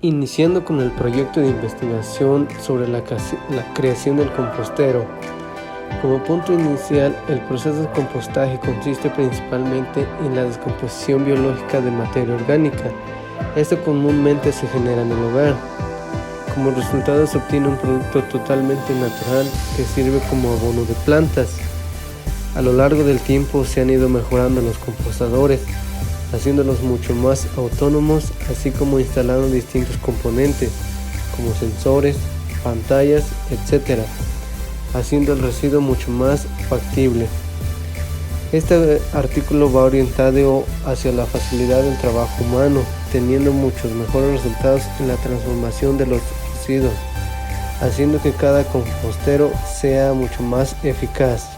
Iniciando con el proyecto de investigación sobre la creación del compostero. Como punto inicial, el proceso de compostaje consiste principalmente en la descomposición biológica de materia orgánica. Esto comúnmente se genera en el hogar. Como resultado se obtiene un producto totalmente natural que sirve como abono de plantas. A lo largo del tiempo se han ido mejorando los compostadores, haciéndolos mucho más autónomos, así como instalando distintos componentes como sensores, pantallas, etc., haciendo el residuo mucho más factible. Este artículo va orientado hacia la facilidad del trabajo humano, teniendo muchos mejores resultados en la transformación de los residuos, haciendo que cada compostero sea mucho más eficaz.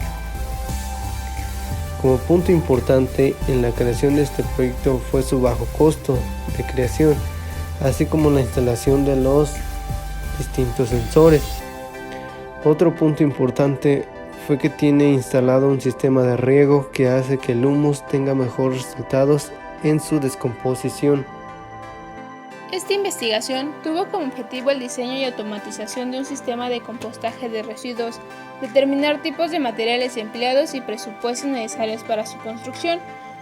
Como punto importante en la creación de este proyecto fue su bajo costo de creación, así como la instalación de los distintos sensores. Otro punto importante fue que tiene instalado un sistema de riego que hace que el humus tenga mejores resultados en su descomposición. Esta investigación tuvo como objetivo el diseño y automatización de un sistema de compostaje de residuos, determinar tipos de materiales empleados y presupuestos necesarios para su construcción.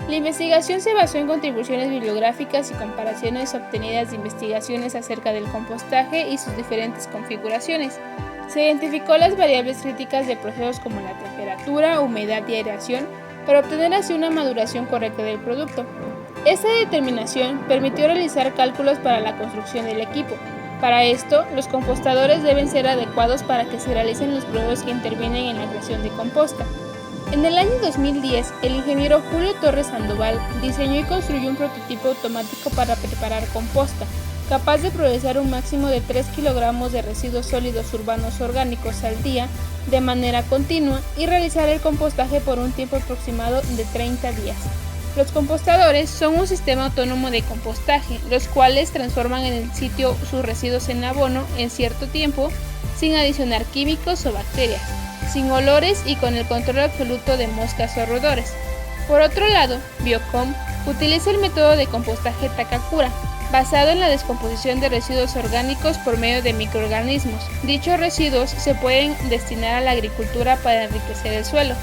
La investigación se basó en contribuciones bibliográficas y comparaciones obtenidas de investigaciones acerca del compostaje y sus diferentes configuraciones. Se identificó las variables críticas de procesos como la temperatura, humedad y aireación para obtener así una maduración correcta del producto. Esta determinación permitió realizar cálculos para la construcción del equipo. Para esto, los compostadores deben ser adecuados para que se realicen los procesos que intervienen en la creación de composta. En el año 2010, el ingeniero Julio Torres Sandoval diseñó y construyó un prototipo automático para preparar composta, capaz de procesar un máximo de 3 kilogramos de residuos sólidos urbanos orgánicos al día de manera continua y realizar el compostaje por un tiempo aproximado de 30 días. Los compostadores son un sistema autónomo de compostaje, los cuales transforman en el sitio sus residuos en abono en cierto tiempo, sin adicionar químicos o bacterias, sin olores y con el control absoluto de moscas o roedores. Por otro lado, Biocom utiliza el método de compostaje Takakura, basado en la descomposición de residuos orgánicos por medio de microorganismos. Dichos residuos se pueden destinar a la agricultura para enriquecer el suelo.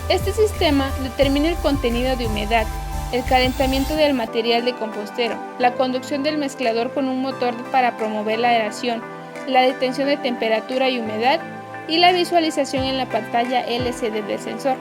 Este sistema determina el contenido de humedad, el calentamiento del material de compostero, la conducción del mezclador con un motor para promover la aeración, la detención de temperatura y humedad y la visualización en la pantalla LCD del sensor.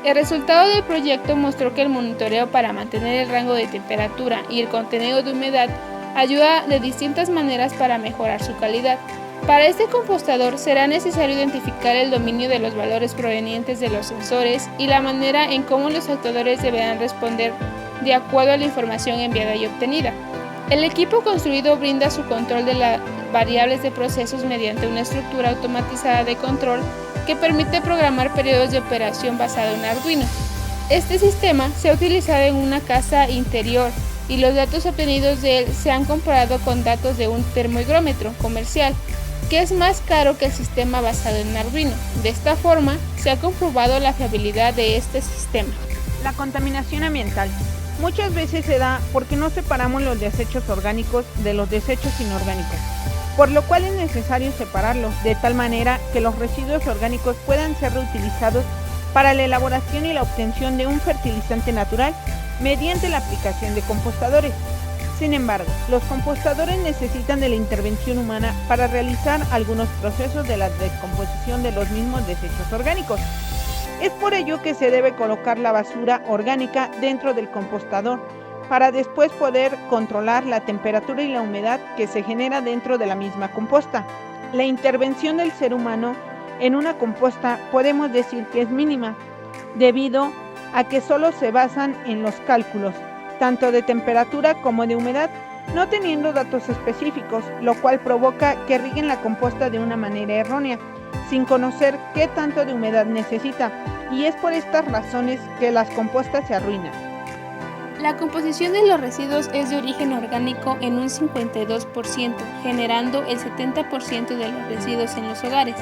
El resultado del proyecto mostró que el monitoreo para mantener el rango de temperatura y el contenido de humedad ayuda de distintas maneras para mejorar su calidad. Para este compostador será necesario identificar el dominio de los valores provenientes de los sensores y la manera en cómo los actuadores deberán responder de acuerdo a la información enviada y obtenida. El equipo construido brinda su control de las variables de procesos mediante una estructura automatizada de control que permite programar periodos de operación basado en Arduino. Este sistema se ha utilizado en una casa interior y los datos obtenidos de él se han comparado con datos de un termómetro comercial, que es más caro que el sistema basado en Arduino. De esta forma, se ha comprobado la fiabilidad de este sistema. La contaminación ambiental muchas veces se da porque no separamos los desechos orgánicos de los desechos inorgánicos, por lo cual es necesario separarlos de tal manera que los residuos orgánicos puedan ser reutilizados para la elaboración y la obtención de un fertilizante natural mediante la aplicación de compostadores. Sin embargo, los compostadores necesitan de la intervención humana para realizar algunos procesos de la descomposición de los mismos desechos orgánicos. Es por ello que se debe colocar la basura orgánica dentro del compostador para después poder controlar la temperatura y la humedad que se genera dentro de la misma composta. La intervención del ser humano en una composta podemos decir que es mínima, debido a que solo se basan en los cálculos, tanto de temperatura como de humedad, no teniendo datos específicos, lo cual provoca que rieguen la composta de una manera errónea, sin conocer qué tanto de humedad necesita, y es por estas razones que las compostas se arruinan. La composición de los residuos es de origen orgánico en un 52%, generando el 70% de los residuos en los hogares,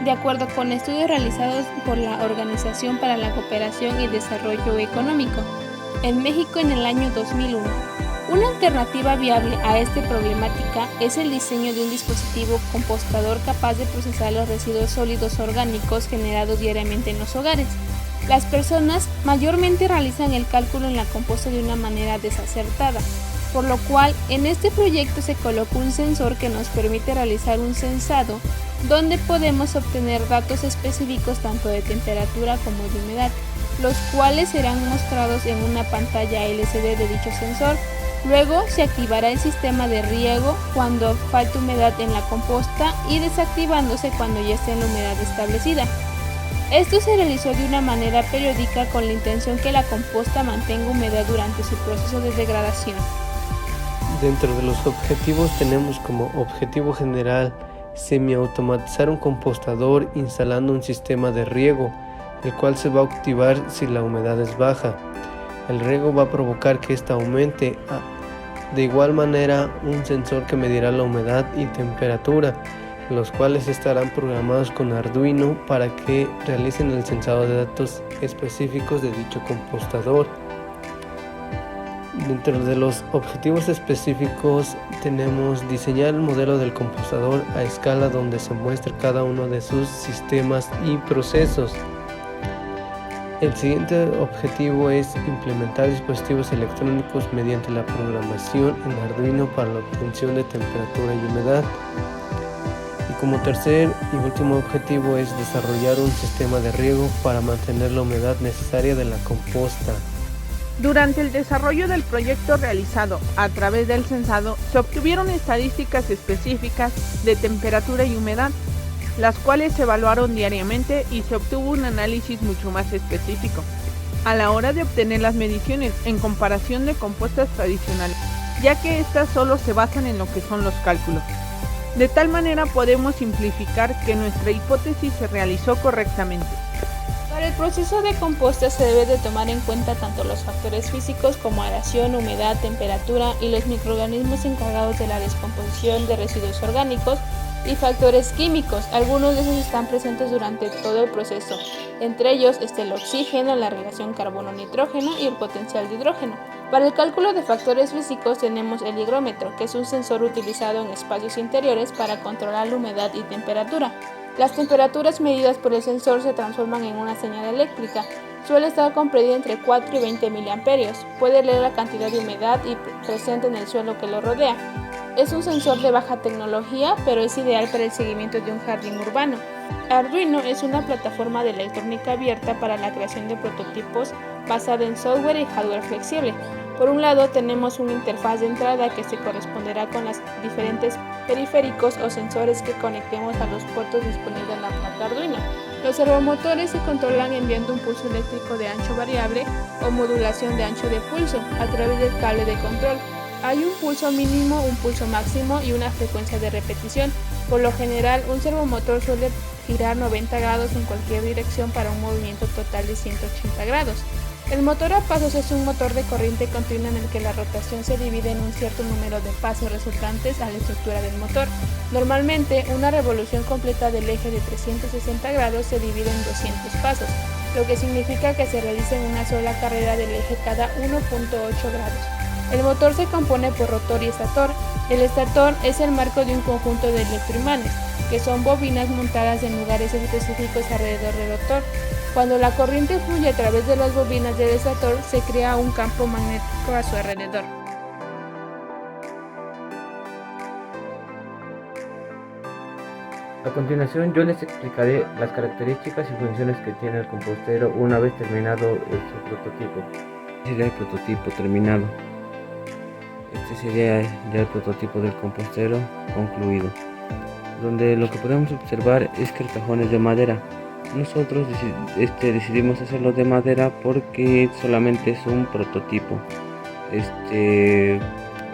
de acuerdo con estudios realizados por la Organización para la Cooperación y Desarrollo Económico, en México en el año 2001. Una alternativa viable a esta problemática es el diseño de un dispositivo compostador capaz de procesar los residuos sólidos orgánicos generados diariamente en los hogares. Las personas mayormente realizan el cálculo en la composta de una manera desacertada, por lo cual en este proyecto se colocó un sensor que nos permite realizar un censado donde podemos obtener datos específicos tanto de temperatura como de humedad, los cuales serán mostrados en una pantalla LCD de dicho sensor. Luego se activará el sistema de riego cuando falte humedad en la composta y desactivándose cuando ya esté la humedad establecida. Esto se realizó de una manera periódica con la intención que la composta mantenga humedad durante su proceso de degradación. Dentro de los objetivos tenemos como objetivo general semiautomatizar un compostador instalando un sistema de riego, el cual se va a activar si la humedad es baja. El riego va a provocar que ésta aumente. De igual manera, un sensor que medirá la humedad y temperatura, los cuales estarán programados con Arduino para que realicen el censado de datos específicos de dicho compostador. Dentro de los objetivos específicos tenemos diseñar el modelo del compostador a escala donde se muestre cada uno de sus sistemas y procesos. El siguiente objetivo es implementar dispositivos electrónicos mediante la programación en Arduino para la obtención de temperatura y humedad. Y como tercer y último objetivo es desarrollar un sistema de riego para mantener la humedad necesaria de la composta. Durante el desarrollo del proyecto realizado a través del censado, se obtuvieron estadísticas específicas de temperatura y humedad, las cuales se evaluaron diariamente y se obtuvo un análisis mucho más específico a la hora de obtener las mediciones en comparación de compuestas tradicionales, ya que estas solo se basan en lo que son los cálculos. De tal manera podemos simplificar que nuestra hipótesis se realizó correctamente. Para el proceso de composta se debe de tomar en cuenta tanto los factores físicos como aeración, humedad, temperatura y los microorganismos encargados de la descomposición de residuos orgánicos y factores químicos. Algunos de esos están presentes durante todo el proceso. Entre ellos está el oxígeno, la relación carbono-nitrógeno y el potencial de hidrógeno. Para el cálculo de factores físicos tenemos el higrómetro, que es un sensor utilizado en espacios interiores para controlar la humedad y temperatura. Las temperaturas medidas por el sensor se transforman en una señal eléctrica. Suele estar comprendida entre 4 y 20 miliamperios. Puede leer la cantidad de humedad presente en el suelo que lo rodea. Es un sensor de baja tecnología, pero es ideal para el seguimiento de un jardín urbano. Arduino es una plataforma de electrónica abierta para la creación de prototipos basada en software y hardware flexible. Por un lado tenemos una interfaz de entrada que se corresponderá con los diferentes periféricos o sensores que conectemos a los puertos disponibles en la placa Arduino. Los servomotores se controlan enviando un pulso eléctrico de ancho variable o modulación de ancho de pulso a través del cable de control. Hay un pulso mínimo, un pulso máximo y una frecuencia de repetición. Por lo general, un servomotor suele girar 90 grados en cualquier dirección para un movimiento total de 180 grados. El motor a pasos es un motor de corriente continua en el que la rotación se divide en un cierto número de pasos resultantes a la estructura del motor. Normalmente, una revolución completa del eje de 360 grados se divide en 200 pasos, lo que significa que se realiza en una sola carrera del eje cada 1.8 grados. El motor se compone por rotor y estator. El estator es el marco de un conjunto de electroimanes, que son bobinas montadas en lugares específicos alrededor del rotor. Cuando la corriente fluye a través de las bobinas del estator, se crea un campo magnético a su alrededor. A continuación yo les explicaré las características y funciones que tiene el compostero una vez terminado su prototipo. Este sería el prototipo terminado. Este sería ya el prototipo del compostero concluido, donde lo que podemos observar es que el cajón es de madera. Nosotros decidimos hacerlo de madera porque solamente es un prototipo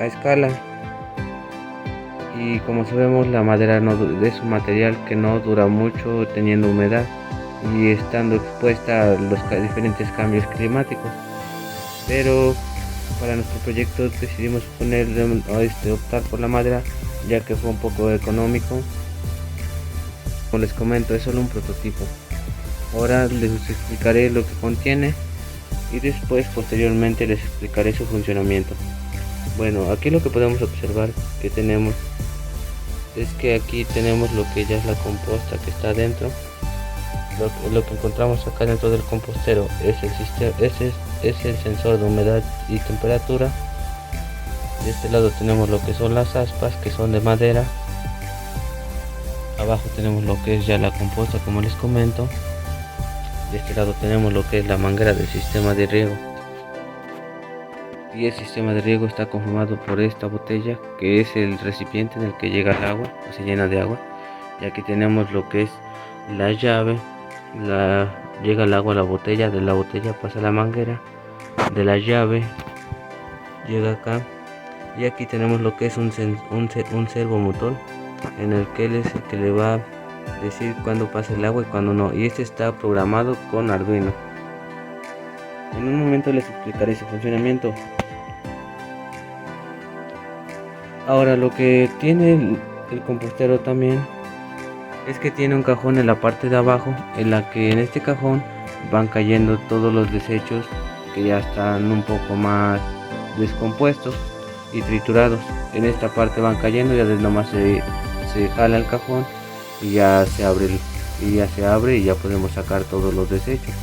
a escala, y como sabemos la madera es un material que no dura mucho teniendo humedad y estando expuesta a los diferentes cambios climáticos, pero para nuestro proyecto decidimos optar por la madera, ya que fue un poco económico. Como les comento, es solo un prototipo. Ahora les explicaré lo que contiene y después posteriormente les explicaré su funcionamiento. Bueno, aquí lo que podemos observar que tenemos es que aquí tenemos lo que ya es la composta que está dentro. Lo que encontramos acá dentro del compostero es el sistema, es el sensor de humedad y temperatura. De este lado tenemos lo que son las aspas, que son de madera. Abajo tenemos lo que es ya la composta, como les comento. De este lado tenemos lo que es la manguera del sistema de riego. Y el sistema de riego está conformado por esta botella, que es el recipiente en el que llega el agua o se llena de agua. Y aquí tenemos lo que es la llave. Llega el agua a la botella, de la botella pasa a la manguera, de la llave llega acá. Y aquí tenemos lo que es un servomotor, en el que le va a decir cuándo pasa el agua y cuándo no. Y este está programado con Arduino. En un momento les explicaré su funcionamiento. Ahora, lo que tiene el compostero también es que tiene un cajón en la parte de abajo, en la que en este cajón van cayendo todos los desechos que ya están un poco más descompuestos y triturados. En esta parte van cayendo, ya nomás se jala el cajón y ya se abre y ya podemos sacar todos los desechos.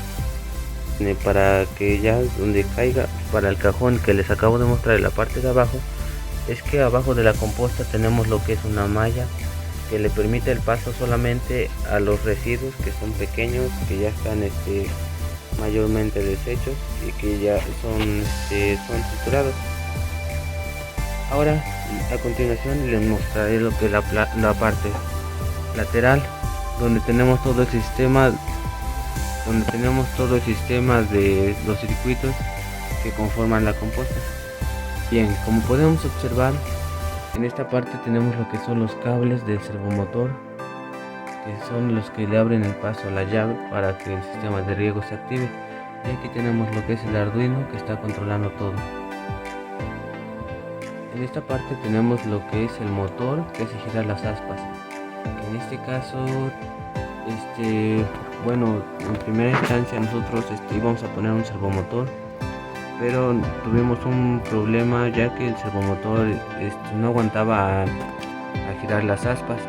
Para que ya donde caiga, para el cajón que les acabo de mostrar en la parte de abajo, es que abajo de la composta tenemos lo que es una malla que le permite el paso solamente a los residuos que son pequeños, que ya están mayormente deshechos y que ya son triturados. Ahora, a continuación les mostraré lo que es la parte lateral, donde tenemos todo el sistema de los circuitos que conforman la composta. Bien, como podemos observar, en esta parte tenemos lo que son los cables del servomotor, que son los que le abren el paso a la llave para que el sistema de riego se active. Y aquí tenemos lo que es el Arduino, que está controlando todo. En esta parte tenemos lo que es el motor, que hace girar las aspas. En este caso, bueno, en primera instancia nosotros íbamos a poner un servomotor, pero tuvimos un problema, ya que el servomotor no aguantaba a girar las aspas,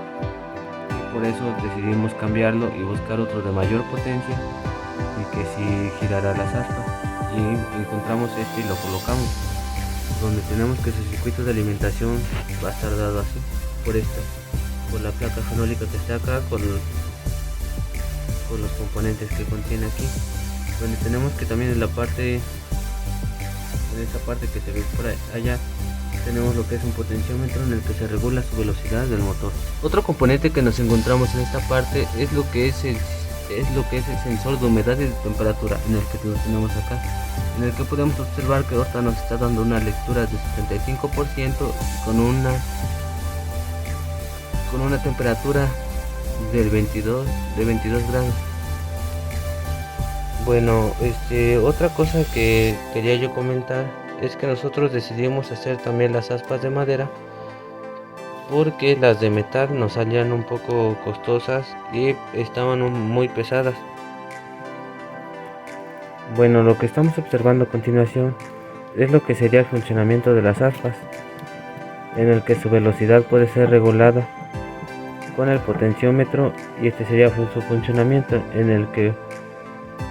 y por eso decidimos cambiarlo y buscar otro de mayor potencia y que sí girara las aspas. Y encontramos y lo colocamos donde tenemos que su circuito de alimentación va a estar dado así, por la placa fenólica que está acá, con los componentes que contiene aquí, donde tenemos que también en esta parte que se ve por allá, tenemos lo que es un potenciómetro en el que se regula su velocidad del motor. Otro componente que nos encontramos en esta parte es lo que es el sensor de humedad y de temperatura, en el que lo tenemos acá, en el que podemos observar que ahorita nos está dando una lectura de 75% con una temperatura de 22 grados. Bueno, otra cosa que quería yo comentar es que nosotros decidimos hacer también las aspas de madera, porque las de metal nos salían un poco costosas y estaban muy pesadas. Bueno, lo que estamos observando a continuación es lo que sería el funcionamiento de las aspas, en el que su velocidad puede ser regulada con el potenciómetro, y este sería su funcionamiento, en el que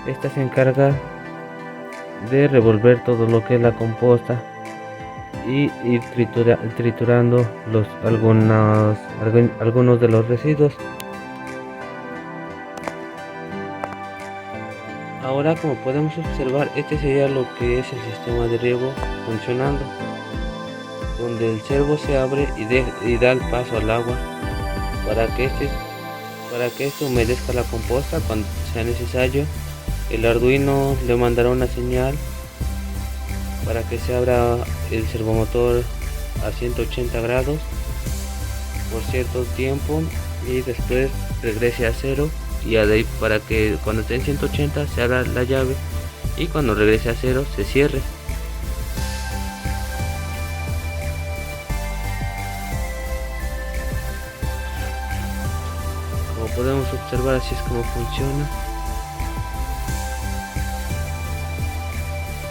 esta se encarga de revolver todo lo que es la composta y ir triturando algunos de los residuos. Ahora, como podemos observar, este sería lo que es el sistema de riego funcionando, donde el servo se abre y da el paso al agua para que este humedezca la composta cuando sea necesario. El Arduino le mandará una señal para que se abra el servomotor a 180 grados por cierto tiempo y después regrese a 0, y de ahí para que cuando esté en 180 se abra la llave y cuando regrese a 0 se cierre. Como podemos observar, así es como funciona.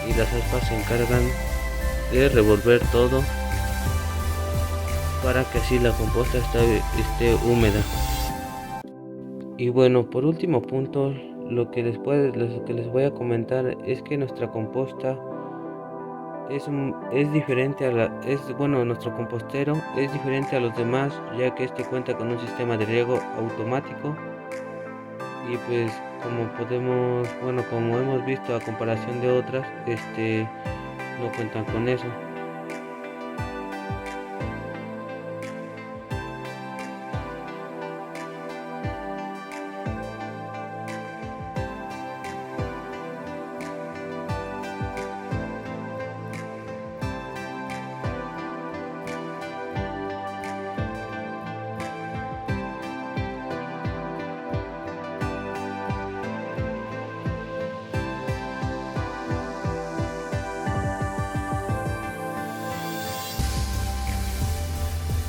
Y las aspas se encargan es revolver todo para que así la composta esté húmeda. Y bueno, por último punto, lo que les voy a comentar es que nuestra composta es diferente nuestro compostero es diferente a los demás, ya que este cuenta con un sistema de riego automático y pues como hemos visto a comparación de otras, no cuentan con eso.